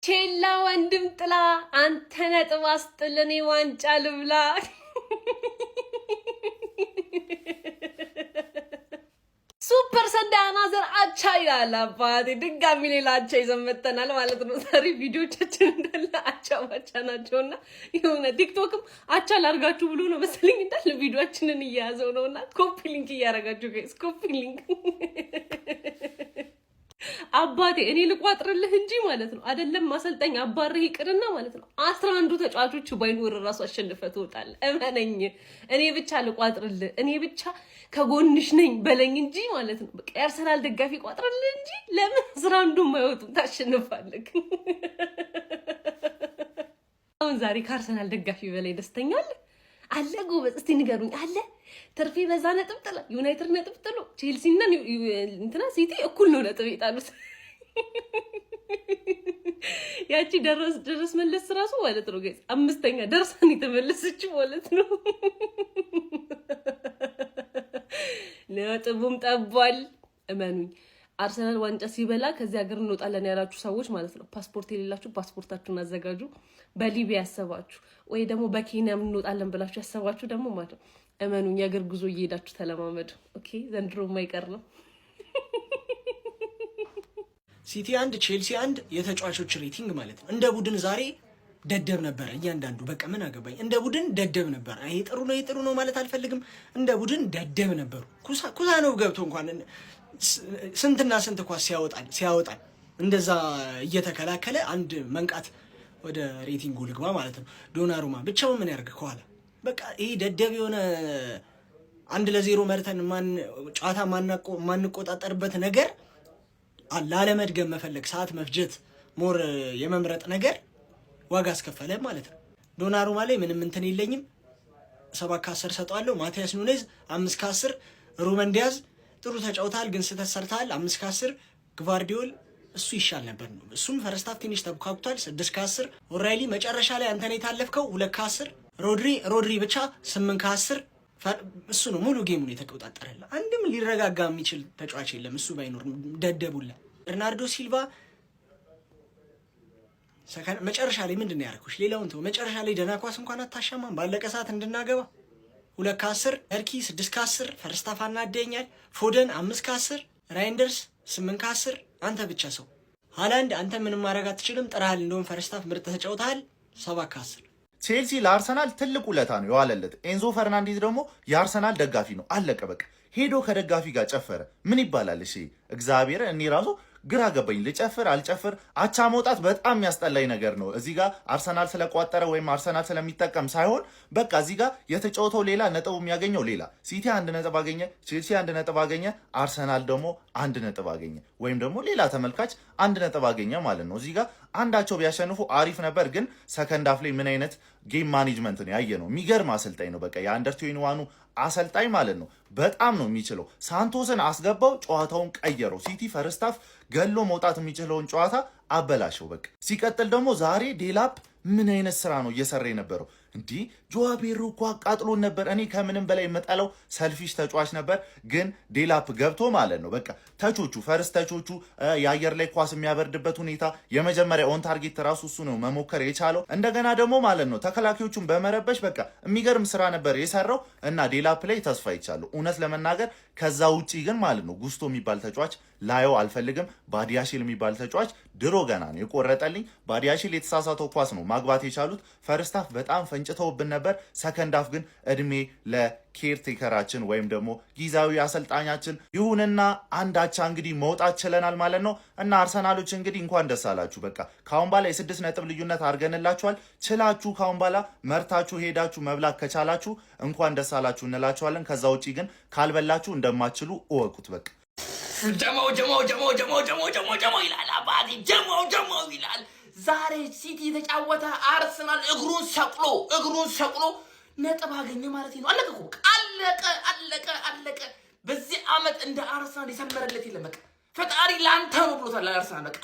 ቼላ ወንድም ጥላ አንተ ነጥብ አስጥልኔ ዋንጫ ልብላ። ሱፐር ሰንዳይ አናዘር አቻ ይላል አባቴ። ድጋሚ ሌላ አቻ ይዘን መጥተናል ማለት ነው። ዛሬ ቪዲዮቻችን እንዳለ አቻ ባቻ ናቸውና የሆነ ቲክቶክም አቻ ላርጋችሁ ብሎ ነው መሰለኝ እንዳለ ቪዲዮአችንን እያያዘው ነውና ኮፒ ሊንክ እያረጋችሁ ጋይስ ኮፒ ሊንክ አባቴ እኔ ልቋጥርልህ እንጂ ማለት ነው አይደለም ማሰልጠኛ አባርህ ይቅርና ማለት ነው 11 ተጫዋቾች ባይኖር ራሱ አሸንፈህ ትወጣለህ። እመነኝ እኔ ብቻ ልቋጥርልህ እኔ ብቻ ከጎንሽ ነኝ በለኝ እንጂ ማለት ነው በቃ የአርሰናል ደጋፊ ቋጥርልህ እንጂ ለምን 11 የማይወጡም ታሸንፋለህ። አሁን ዛሬ ከአርሰናል ደጋፊ በላይ ደስተኛ አለ ጎበዝ እስቲ ንገሩኝ አለ ትርፊ በዛ ነጥብ ጥላ ዩናይትድ ነጥብ ጥሎ ቼልሲ እና እንትና ሲቲ እኩል ነው ነጥብ የጣሉት። ያቺ ደረስ መለስ ራሱ ማለት ነው ጋይስ 5ኛ ደርሳን የተመለሰችው ማለት ነው። ነጥቡም ጠቧል። እመኑኝ አርሰናል ዋንጫ ሲበላ ከዚህ ሀገር እንወጣለን ያላችሁ ሰዎች ማለት ነው ፓስፖርት የሌላችሁ ፓስፖርታችሁን አዘጋጁ። በሊቢያ ያሰባችሁ ወይ ደግሞ በኬንያ እንወጣለን ብላችሁ ያሰባችሁ ደግሞ ማለት ነው እመኑኝ የእግር ጉዞ እየሄዳችሁ ተለማመዱ። ኦኬ ዘንድሮ የማይቀር ነው። ሲቲ 1 ቼልሲ 1 የተጫዋቾች ሬቲንግ ማለት ነው። እንደ ቡድን ዛሬ ደደብ ነበር እያንዳንዱ በቃ ምን አገባኝ። እንደ ቡድን ደደብ ነበር። ይሄ ጥሩ ነው ማለት አልፈልግም። እንደ ቡድን ደደብ ነበሩ። ኩሳ ነው ገብቶ እንኳን ስንትና ስንት ኳስ ሲያወጣል እንደዛ እየተከላከለ አንድ መንቃት ወደ ሬቲንጉ ልግባ ማለት ነው። ዶናሩማ ብቻው ምን ያርግ ከኋላ በቃ ይሄ ደደብ የሆነ 1-0 መርተን ጨዋታ ማንቆጣጠርበት ነገር ላለመድገም መፈለግ ሰዓት መፍጀት ሞር የመምረጥ ነገር ዋጋ አስከፈለ ማለት ነው። ዶናሩማ ላይ ምንም እንትን የለኝም 7/10 ሰጠዋለሁ። ማቲያስ ኑኔዝ 5/10። ሩበን ዲያዝ ጥሩ ተጫውታል ግን ስህተት ሰርታል 5/10። ግቫርዲዮል እሱ ይሻል ነበር ነው እሱም ፈርስት ሃፍ ትንሽ ተብካክቷል 6/10። ኦራይሊ መጨረሻ ላይ አንተ ነህ የታለፍከው 2/10። ሮድሪ ብቻ 8/10 እሱ ነው ሙሉ ጌሙን የተቆጣጠረለ። አንድም ሊረጋጋ የሚችል ተጫዋች የለም እሱ ባይኖር ደደቡላ። በርናርዶ ሲልቫ መጨረሻ ላይ ምንድነው ያደረኩሽ? ሌላውን ተው። መጨረሻ ላይ ደህና ኳስ እንኳን አታሻማም ባለቀ ሰዓት እንድናገባ 2/10። እርኪ 6/10 ፈርስት ሃፍ አናደኛል። ፎደን 5/10። ራይንደርስ 8/10። አንተ ብቻ ሰው ሃላንድ አንተ ምንም ማድረግ አትችልም ጥራሃል። እንደውም ፈርስት ሃፍ ምርጥ ተጫውተሃል 7/10። ቼልሲ ለአርሰናል ትልቅ ውለታ ነው የዋለለት። ኤንዞ ፈርናንዴዝ ደግሞ የአርሰናል ደጋፊ ነው። አለቀ በቃ። ሄዶ ከደጋፊ ጋር ጨፈረ። ምን ይባላል? እሺ እግዚአብሔር እኔ ራሱ ግራ ገባኝ። ልጨፍር አልጨፍር አቻ መውጣት በጣም የሚያስጠላኝ ነገር ነው። እዚህ ጋር አርሰናል ስለቋጠረ ወይም አርሰናል ስለሚጠቀም ሳይሆን በቃ እዚህ ጋር የተጫወተው ሌላ ነጥቡ የሚያገኘው ሌላ። ሲቲ 1 ነጥብ አገኘ፣ ቼልሲ 1 ነጥብ አገኘ፣ አርሰናል ደግሞ 1 ነጥብ አገኘ፣ ወይም ደግሞ ሌላ ተመልካች 1 ነጥብ አገኘ ማለት ነው። እዚህ ጋር አንዳቸው ቢያሸንፉ አሪፍ ነበር። ግን ሰከንድ ሃፍ ላይ ምን አይነት ጌም ማኔጅመንት ነው ያየ ነው። የሚገርም አሰልጣኝ ነው። በቃ የአንደር 21 አሰልጣኝ ማለት ነው። በጣም ነው የሚችለው። ሳንቶስን አስገባው፣ ጨዋታውን ቀየረው። ሲቲ ፈርስት ሃፍ ገሎ መውጣት የሚችለውን ጨዋታ አበላሸው በቃ። ሲቀጥል ደግሞ ዛሬ ዴላፕ ምን አይነት ስራ ነው እየሰራ የነበረው? እንዲህ ጆዋ ፔድሮ እኮ አቃጥሎን ነበር። እኔ ከምንም በላይ የምጠላው ሰልፊሽ ተጫዋች ነበር፣ ግን ዴላፕ ገብቶ ማለት ነው በቃ ተቾቹ ፈርስት ተቾቹ የአየር ላይ ኳስ የሚያበርድበት ሁኔታ የመጀመሪያ ኦን ታርጌት ራሱ እሱ ነው መሞከር የቻለው። እንደገና ደግሞ ማለት ነው ተከላካዮቹን በመረበሽ በቃ የሚገርም ስራ ነበር የሰራው እና ዴላፕ ላይ ተስፋ ይቻለሁ እውነት ለመናገር። ከዛ ውጪ ግን ማለት ነው ጉስቶ የሚባል ተጫዋች ላየው አልፈልግም። ባዲያሺል የሚባል ተጫዋች ድሮ ገና ነው የቆረጠልኝ። ባዲያሺል የተሳሳተው ኳስ ነው ማግባት የቻሉት። ፈርስት ሃፍ በጣም ፈንጭተውብን ነበር። ሰከንድ ሃፍ ግን እድሜ ለኬርቴከራችን ወይም ደግሞ ጊዜያዊ አሰልጣኛችን ይሁንና አንዳቻ እንግዲህ መውጣት ችለናል ማለት ነው። እና አርሰናሎች እንግዲህ እንኳን ደስ አላችሁ። በቃ ካሁን በኋላ የ6 ነጥብ ልዩነት አድርገንላችኋል። ችላችሁ ካሁን በኋላ መርታችሁ ሄዳችሁ መብላት ከቻላችሁ እንኳን ደስ አላችሁ እንላችኋለን። ከዛ ውጪ ግን ካልበላችሁ እንደማትችሉ እወቁት በቃ። ጀማው ይላል አባቴ ጀማው ይላል። ዛሬ ሲቲ የተጫወተ አርሰናል እግሩን ሰቅሎ ነጥብ አገኘ ማለት ነው። አለቀ እኮ አለቀ። በዚህ አመት እንደ አርሰናል የሰመረለት የለም። በቃ ፈጣሪ ላንተ ነው ብሎታል አርሰናል። በቃ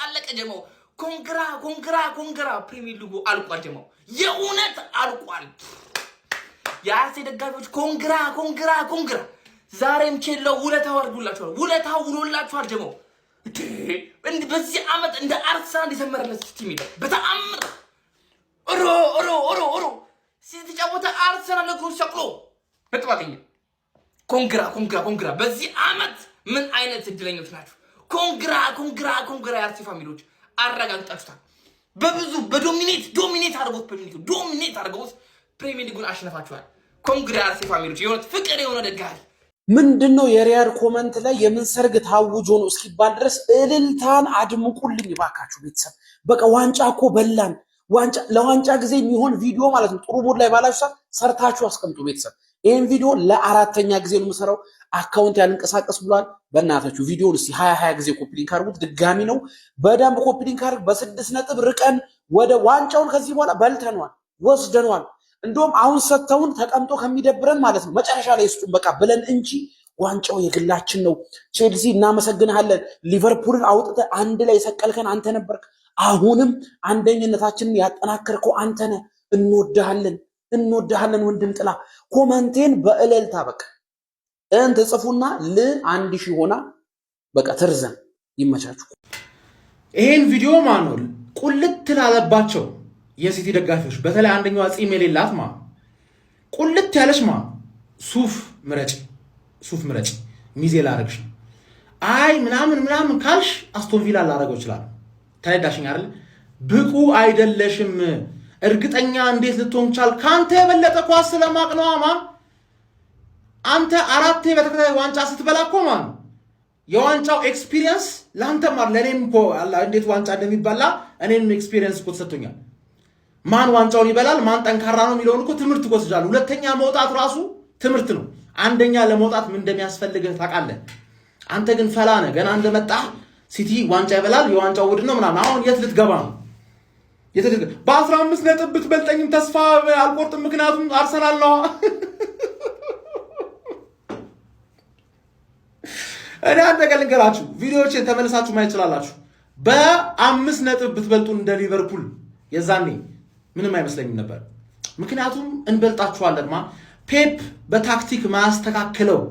አለቀ ጀማው። ኮንግራ ፕሪሚየር ሊጉ አልቋል ጀማው። የእውነት አልቋል። የአርሴ ደጋፊዎች ኮንግራ ዛሬም ቼላው ውለታው አድርጉላችኋል። ውለታው ውሎላችኋል ጀማው። እንዴ በዚህ አመት እንደ አርሰናል የዘመረለት ቲም ይላል በተአምር ኦሮ ሲተጫወተ አርሰናል እግሩን ሰቅሎ ነጥባተኛ ኮንግራ በዚህ አመት ምን አይነት እድለኞች ናችሁ ኮንግራ የአርሲ ፋሚሊዎች አረጋግጣችኋል በብዙ ዶሚኔት አድርገውት ፕሪሚየር ሊጉን አሸነፋችኋል ኮንግራ የአርሲ ፋሚሊዎች የሆነ ፍቅር የሆነ ደጋፊ ምንድነው የሪያል ኮመንት ላይ የምን ሰርግ ታውጆ ነው እስኪባል ድረስ እልልታን አድምቁልኝ ባካችሁ ቤተሰብ በቃ ዋንጫ እኮ በላን ለዋንጫ ጊዜ የሚሆን ቪዲዮ ማለት ነው ጥሩ ሙድ ላይ ባላችሁ ሰርታችሁ አስቀምጡ ቤተሰብ ይሄን ቪዲዮ ለአራተኛ ጊዜ ነው የምሰራው አካውንት ያልንቀሳቀስ ብሏል በእናታችሁ ቪዲዮውን እስቲ 20 ጊዜ ኮፒ ሊንክ አድርጉት ድጋሚ ነው በደንብ ኮፒ ሊንክ አድርግ በ6 ነጥብ ርቀን ወደ ዋንጫውን ከዚህ በኋላ በልተናል ወስደናል እንደውም አሁን ሰተውን ተቀምጦ ከሚደብረን ማለት ነው መጨረሻ ላይ ይስጡን በቃ ብለን እንጂ ዋንጫው የግላችን ነው ቼልሲ እናመሰግናለን ሊቨርፑልን አውጥተ አንድ ላይ ሰቀልከን አንተ ነበርክ አሁንም አንደኝነታችንን ያጠናከርከው አንተ ነህ እንወድሃለን ወንድም ጥላ ኮመንቴን በእልልታ በቃ እንት ጽፉና ለ1000 ሆና በቃ ትርዘን ይመቻችሁ ይሄን ቪዲዮ ማኑል ቁልት ላለባቸው የሲቲ ደጋፊዎች በተለይ አንደኛው ጺም የሌላት ቁልት ያለሽ ሱፍ ምረጭ ሚዜ ላረግሽ አይ ምናምን ካልሽ አስቶን ቪላ ላረገው ይችላል ተረዳሽኝ አይደል ብቁ አይደለሽም እርግጠኛ እንዴት ልትሆን ቻል ካንተ የበለጠ ኳስ ስለማቅ ነው አንተ 4 በተከታታይ ዋንጫ ስትበላ እኮ የዋንጫው ኤክስፒሪየንስ ላንተ ለኔም እኮ አላህ እንዴት ዋንጫ እንደሚበላ እኔም ኤክስፒሪየንስ እኮ ተሰጥቶኛል ማን ዋንጫውን ይበላል ማን ጠንካራ ነው የሚለውን እኮ ትምህርት ወስጃለሁ ሁለተኛ መውጣት ራሱ ትምህርት ነው አንደኛ ለመውጣት ምን እንደሚያስፈልግህ ታውቃለህ አንተ ግን ፈላነ ገና እንደመጣ ሲቲ ዋንጫ ይበላል የዋንጫው ውድድር ነው ምናምን አሁን የት ልትገባ ነው በ15 ነጥብ ብትበልጠኝም ተስፋ አልቆርጥም ምክንያቱም አርሰናል ነው እኔ አንተ ልንገራችሁ ቪዲዮዎችን ተመልሳችሁ ማየት ይችላልላችሁ በ5 ነጥብ ብትበልጡ እንደ ሊቨርፑል የዛኔ ምንም አይመስለኝም ነበር ምክንያቱም እንበልጣችኋለን ፔፕ በታክቲክ ማስተካከለው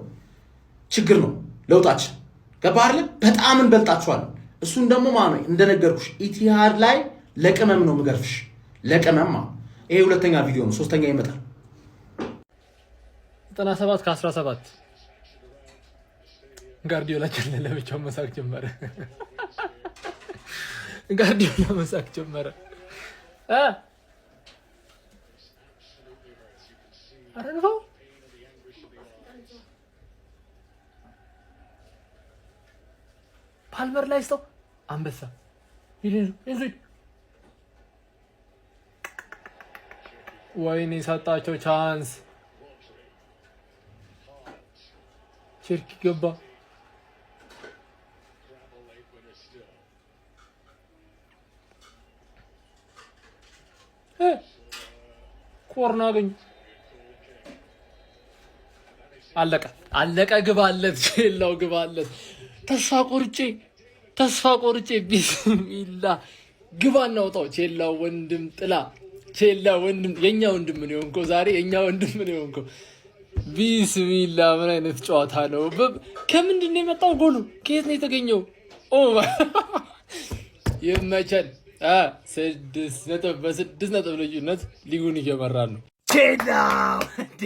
ችግር ነው ለውጣችን ገባርል በጣም እንበልጣችኋለን እሱን ደግሞ እንደነገርኩሽ ኢቲሃድ ላይ ለቀመም ነው ምገርፍሽ ለቀመም ይሄ ሁለተኛ ቪዲዮ ነው ሶስተኛ ይመጣል 97 ከ17 ጋርዲዮላ ለብቻው መሳቅ ጀመረ አረንፎ ፓልመር ላይ ስቶ አንበሳ ይሄ ወይኔ ሰጣቸው ቻንስ ቸርኪ ገባ ኮርና ገኝ አለቀ ግባለት ቼላው ግባለት ተስፋ ቆርጬ ቢስሚላ ግባ እናውጣው ቼላው ወንድም ጥላ ቼላ ወንድም የኛ ወንድም ነው እንኮ ዛሬ የኛ ወንድም ነው እንኮ ቢስሚላ ምን አይነት ጨዋታ ነው ከምንድን ነው የመጣው ጎሉ ከየት ነው የተገኘው ይመቸን 6 ነጥብ ልዩነት ሊጉን እየመራን ነው ቼላው እንዴ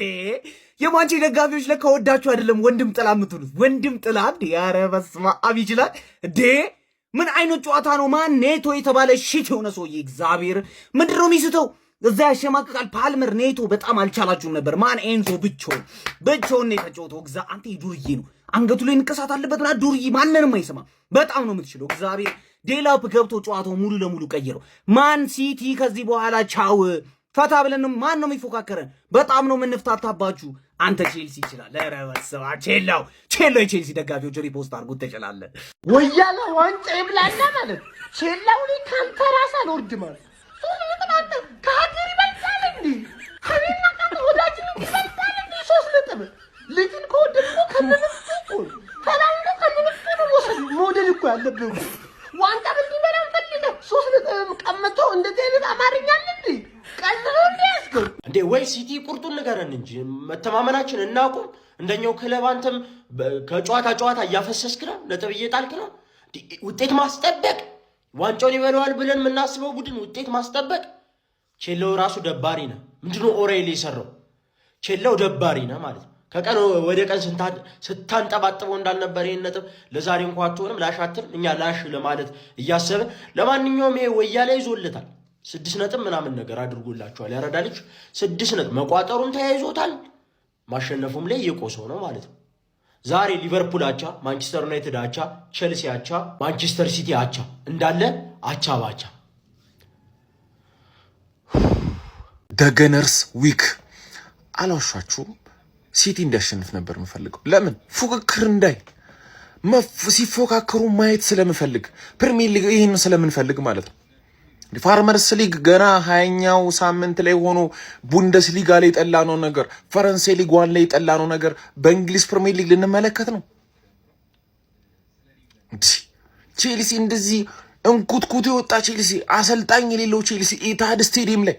የማንቼ ደጋፊዎች ለካ ወዳችሁ አይደለም ወንድም ጥላ የምትሉት ወንድም ጥላ እንዴ ኧረ በስመ አብ ይችላል እንዴ ምን አይነት ጨዋታ ነው ኔቶ የተባለ ሽት የሆነ ሰውዬ እግዚአብሔር ምንድን ነው የሚስተው እዛ ያሸማቅቃል ፓልመር ኔቶ በጣም አልቻላችሁም ነበር ኤንዞ ብቻውን ነው የተጫወተው አንተ ዱርዬ ነው አንገቱ ላይ ንቀሳት አለበት ዱርዬ ማንንም አይሰማ በጣም ነው የምትችለው እግዚአብሔር ዴላፕ ገብቶ ጨዋታው ሙሉ ለሙሉ ቀይረው ማን ሲቲ ከዚህ በኋላ ቻው ፈታ ብለን ማን ነው የሚፎካከረን በጣም ነው የምንፍታታባችሁ አንተ ቼልሲ ይችላል ኧረ በስመ አብ ቼላው የቼልሲ ደጋፊዎች ሪፖስት አድርጉት ተጨላለ ወያላ ዋንጫ ይብላና ማለት ቼላው ላይ ካንተ ራስ አልወርድ ማለት ከሀገር ይበልጣል እንዴ ከኔና ካንተ ወዳጅን ይበልጣል እንዴ 3 ነጥብ ልጅን ከወደድኩ ከነምስጡ ተላልቆ ከነምስጡ ነው ሞዴል እኮ ያለብህ ዋንጫ እንዲበላ ፈልገ 3 ነጥብ ቀመቶ እንደዚህ አይነት አማርኛ አለ እንዴ ቀልሎ እንዲያስገው እንዴ ወይ ሲቲ ቁርጡን ንገረን እንጂ መተማመናችን እናቁም እንደኛው ክለብ አንተም ከጨዋታ እያፈሰስክ ነው ነጥብ እየጣልክ ነው ውጤት ማስጠበቅ ዋንጫውን ይበለዋል ብለን የምናስበው ቡድን ውጤት ማስጠበቅ። ቼላው ራሱ ደባሪ ነው። ምንድነው ኦሬሊ የሰራው? ቼላው ደባሪ ነው ማለት ነው። ከቀን ወደ ቀን ስታንጠባጥበው እንዳልነበር ይሄን ነጥብ ለዛሬ እንኳን አትሆንም ላሻትም እኛ ላሽ ለማለት እያሰብን ለማንኛውም ይሄ ወያላ ይዞልታል 6 ነጥብ ምናምን ነገር አድርጎላችኋል። ያረዳ ልጅ 6 ነጥብ መቋጠሩን ተያይዞታል። ማሸነፉም ላይ እየቆሰው ነው ማለት ነው። ዛሬ ሊቨርፑል አቻ፣ ማንቸስተር ዩናይትድ አቻ፣ ቼልሲ አቻ፣ ማንቸስተር ሲቲ አቻ እንዳለ አቻ ባቻ። ደገነርስ ዊክ አላሻችሁም። ሲቲ እንዲያሸንፍ ነበር የምፈልገው። ለምን ፉክክር እንዳይ ሲፎካከሩ ማየት ስለምፈልግ ፕሪሚየር ሊግ ይህን ስለምንፈልግ ማለት ነው። ፋርመርስ ሊግ ገና 20ኛው ሳምንት ላይ ሆኖ ቡንደስሊጋ ላይ የጠላነው ነገር፣ ፈረንሳይ ሊግ 1 ላይ የጠላነው ነገር በእንግሊዝ ፕሪሚየር ሊግ ልንመለከት ነው። ቼልሲ እንደዚህ እንኩትኩት የወጣ ቼልሲ፣ አሰልጣኝ የሌለው ቼልሲ ኢታድ ስቴዲየም ላይ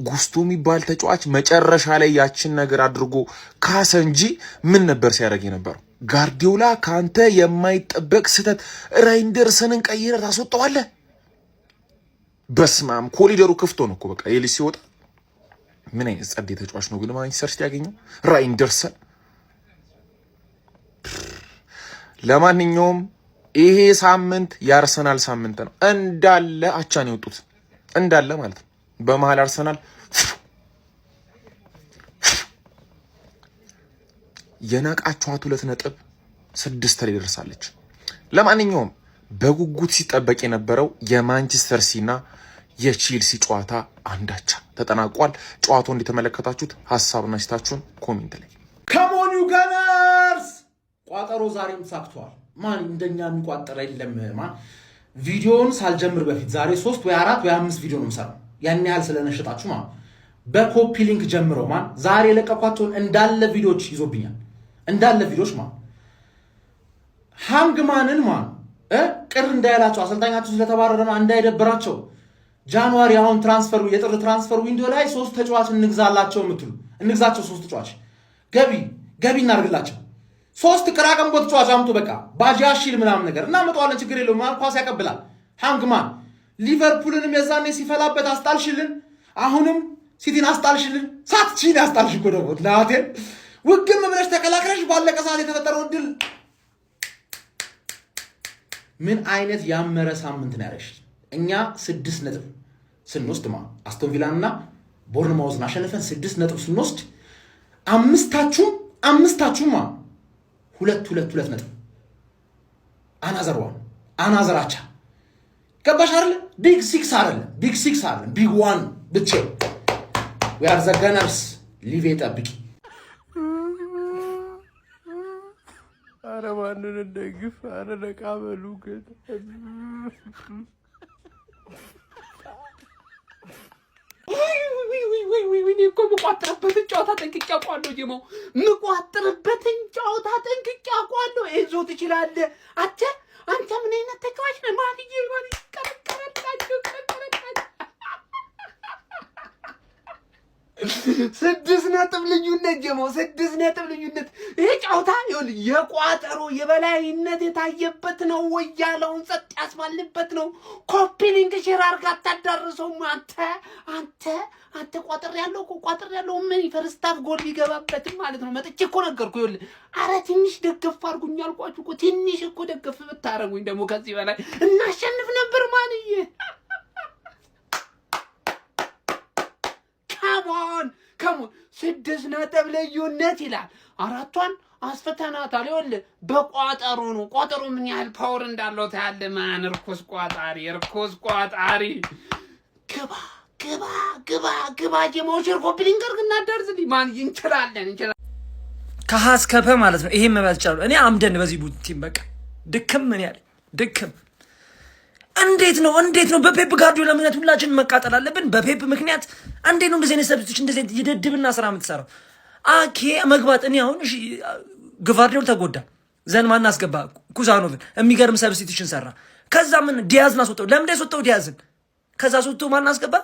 ጉስቶ የሚባል ተጫዋች መጨረሻ ላይ ያችን ነገር አድርጎ ካሰ እንጂ ምን ነበር ሲያደርግ የነበረው? ጋርዲዮላ ካንተ የማይጠበቅ ስህተት ራይንደርሰንን ቀይረ ታስወጣዋለህ። በስማም ኮሊደሩ ክፍቶ ነው እኮ በቃ የልጅ ሲወጣ ምን አይነት ጸዴ ተጫዋች ነው ግን ማንቸስተር ሲቲ ያገኘው ራይንደርሰን። ለማንኛውም ይሄ ሳምንት የአርሰናል ሳምንት ነው። እንዳለ አቻን የወጡት እንዳለ ማለት ነው። በመሃል አርሰናል የናቃቸዋት 2.6 ላይ ደርሳለች። ለማንኛውም በጉጉት ሲጠበቅ የነበረው የማንቸስተር ሲቲና የቼልሲ ጨዋታ አንዳቻ ተጠናቋል። ጨዋታው እንደተመለከታችሁት ሐሳብና አስተያየታችሁን ኮሜንት ላይ ከሞን ዩ ጋነርስ ቋጠሮ ዛሬም ሳክቷል። ማን እንደኛ የሚቋጠር የለም። ማን ቪዲዮውን ሳልጀምር በፊት ዛሬ 3 ወይ 4 ወይ 5 ቪዲዮ ነው የምሰራው። ያን ያህል ስለነሽጣችሁ ማን በኮፒ ሊንክ ጀምረው ማን ዛሬ የለቀኳቸውን እንዳለ ቪዲዮዎች ይዞብኛል። እንዳለ ቪዲዮዎች ማን ሃንግማንን ማን ቅር እንዳይላቸው አሰልጣኛቸው ስለተባረረ እንዳይደብራቸው ጃንዋሪ አሁን ትራንስፈሩ የጥር ትራንስፈር ዊንዶው ላይ 3 ተጫዋች እንግዛላቸው የምትሉ እንግዛቸው 3 ተጫዋች ገቢ እናርግላቸው 3 ቅራቀምቦ ተጫዋች አምጡ። በቃ ባጃሺል ምናምን ነገር እናመጣዋለን። ችግር የለውም። ማን ኳስ ያቀብላል። ሃንግማን ሊቨርፑልንም የዛኔ ሲፈላበት አስጣልሽልን። አሁንም ሲቲን አስጣልሽልን። ሳትቺን አስጣልሽ እኮ ደግሞ ለአቴን ውግም ብለሽ ተከላክለሽ ባለቀ ሰዓት የተፈጠረው ድል ምን አይነት ያመረ ሳምንት ነው ያለሽ። እኛ 6 ነጥብ ስንወስድ አስቶን ቪላንና ቦርንማውዝን አሸንፈን 6 ነጥብ ስንወስድ አምስታችሁም 2 ነጥብ አናዘራቻ ገባሽ አይደል? ቢግ 6 አይደለም ቢግ 1 ብቻ we are the gunners ሊቭ ጠብቂ። አረ ማንን እንደግፍ አረ ነቃበሉ ግን እኮ የምቋጥርበትን ጨዋታ ጠንቅቄ አውቃለሁ። ጀማው የምቋጥርበትን ጨዋታ ጠንቅቄ አውቃለሁ። እዞ ትችላለህ አንተ ምን አይነት ተጫዋች ነህ? ማንዬ ቀረቀረላቸው 6 ነጥብ ልዩነት ጀማው 6 ነጥብ ልዩነት። ይሄ ጨዋታ ይኸውልህ የቋጠሮ የበላይነት የታየበት ነው። ወያለውን ጸጥ ያስባልበት ነው። ኮፒ ሊንክ ሼር አድርጋ አታዳርሰውም። አንተ ቋጥር ያለው ምን ፈርስት ሃፍ ጎል ቢገባበትም ማለት ነው። መጥቼ እኮ ነገርኩ። ይኸውልህ አረ ትንሽ ደገፍ አድርጉኝ አልኳችሁ እኮ። ትንሽ እኮ ደገፍ ብታረጉኝ ደግሞ ከዚህ በላይ እናሸንፍ ነበር ማንዬ። ከሞን 6 ነጥብ ልዩነት ይላል። 4ቷን አስፈተናታል። ይኸውልህ በቋጠሮ ነው። ቋጠሮ ምን ያህል ፓወር እንዳለው ታያለህ። ማን እርኩስ ቋጣሪ ግባ ጀማውሽር ኮፕሊንግ አድርግና ደርዝልኝ። ማን እንችላለን ከሀስከፈ ማለት ነው። ይሄን መባል ይችላል። እኔ አምደን በዚህ ቡቲም በቃ ድክም ምን ያለ ድክም። እንዴት ነው በፔፕ ጋርዲዮላ ምክንያት ሁላችንን መቃጠል አለብን? በፔፕ ምክንያት እንዴት ነው እንደዚህ አይነት ሰብስቲቱሽን እንደዚህ የደድብና ስራ የምትሰራው? መግባት እኔ አሁን እሺ ግቫርዲዮል ተጎዳ ዘን ማን አስገባ? ኩዛኖቭን የሚገርም ሰብስቲቱሽን ሰራ። ከዛ ምን ዲያዝን አስወጣው። ለምን ያስወጣው ዲያዝን? ከዛ ሶቶ ማን አስገባ?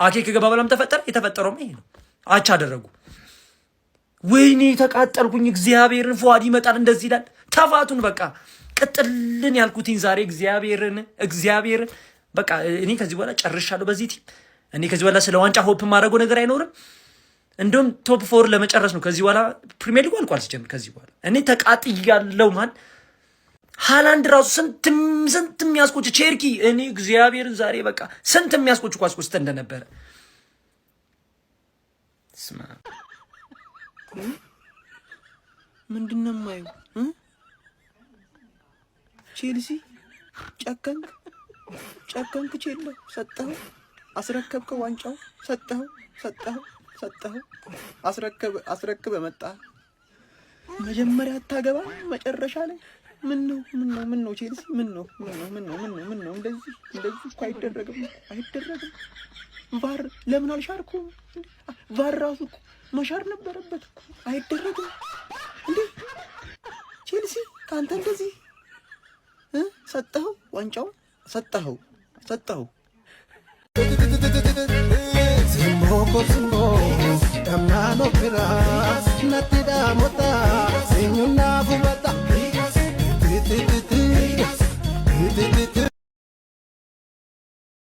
አኬ ከገባ በላም ተፈጠረ። የተፈጠረው ይሄ ነው። አቻ አደረጉ። ወይኔ ተቃጠልኩኝ። እግዚአብሔርን ፏድ ይመጣል እንደዚህ ይላል። ተፋቱን በቃ ቅጥልን ያልኩትኝ ዛሬ እግዚአብሔርን በቃ እኔ ከዚህ በኋላ ጨርሻለሁ በዚህ ቲም። እኔ ከዚህ በኋላ ስለ ዋንጫ ሆፕ ማድረገው ነገር አይኖርም። እንደውም ቶፕ 4 ለመጨረስ ነው ከዚህ በኋላ። ፕሪሚየር ሊጉ አልቋል ሲጀምር ከዚህ በኋላ እኔ ተቃጥያለሁ። ማን ሃላንድ ራሱ ስንት የሚያስቆጭ ቼርኪ እኔ እግዚአብሔርን ዛሬ በቃ ስንት የሚያስቆጭ ኳስ ኮስተ እንደነበረ ስማ ምንድነው የማየው? ቼልሲ ጨከንክ ቼሎ ሰጠኸው፣ አስረከብከው፣ ዋንጫው ሰጠኸው፣ አስረክበ መጣ። መጀመሪያ አታገባ መጨረሻ ላይ ምን ነው ቼልሲ ምን ነው እንደዚህ እኮ አይደረግም። ቫር ለምን አልሻርኩም? ቫር ራሱ እኮ መሻር ነበረበት እኮ አይደረግም እንዴ ቼልሲ ካንተ እንደዚህ ሰጠኸው፣ ዋንጫውን ሰጠኸው Simbo, Tamano Pira, Natida Mota, Sinyuna Buba.